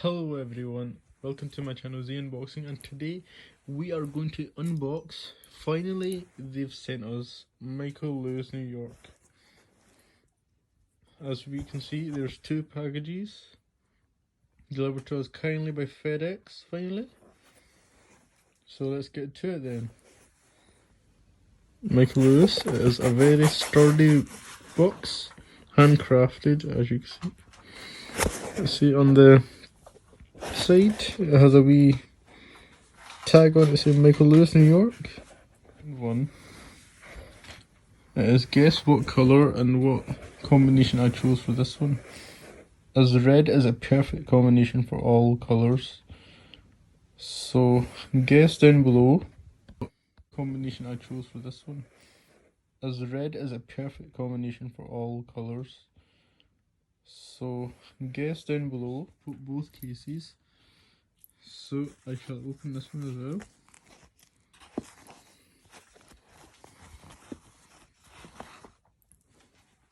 Hello everyone, welcome to my channel Z Unboxing, and today we are going to unbox. Finally, they've sent us Micheal Louis, New York. As we can see, there's two packages delivered to us kindly by FedEx, finally. So let's get to it then. Micheal Louis is a very sturdy box, handcrafted, as you can see. You see on the side, it has a wee tag on it saying Micheal Louis, New York. One. It is guess what colour and what combination I chose for this one. As red is a perfect combination for all colours. So guess down below what combination I chose for this one. As red is a perfect combination for all colours. So guess down below, put both cases. So I shall open this one as well.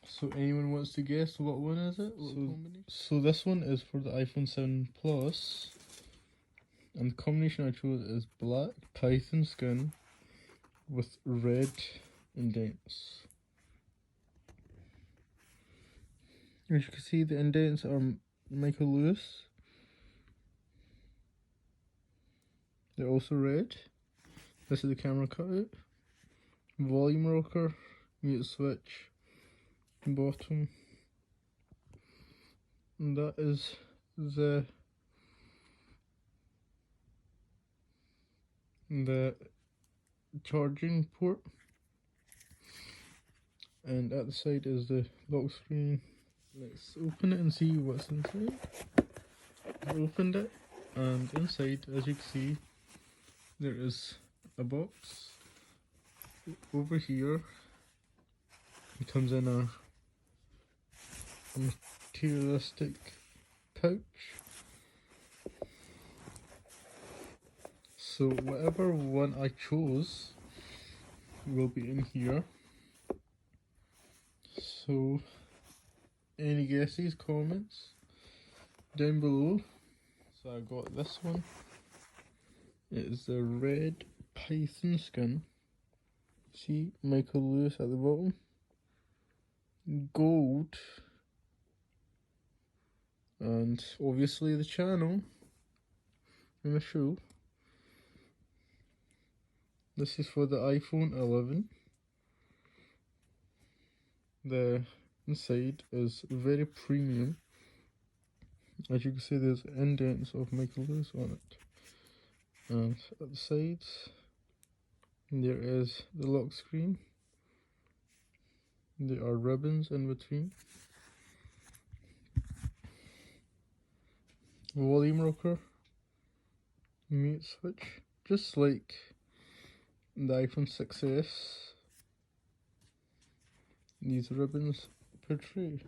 So anyone wants to guess what one is it? So this one is for the iPhone 7 Plus. And the combination I chose is black python skin with red indents. As you can see, the indents are Micheal Louis. They're also red. This is the camera cutout. Volume rocker, mute switch, bottom. And that is the charging port. And at the side is the lock screen. Let's open it and see what's inside. I opened it, and inside, as you can see, there is a box. Over here, it comes in a materialistic pouch. So whatever one I chose will be in here. So any guesses, comments down below. So I got this one. It is the red python skin. See Micheal Louis at the bottom. Gold. And obviously the channel in the show. This is for the iPhone 11. The inside is very premium. As you can see, there's indents of Micheal Louis on it. And at the sides, there is the lock screen. There are ribbons in between. Volume rocker, mute switch, just like the iPhone 6s. These ribbons portray.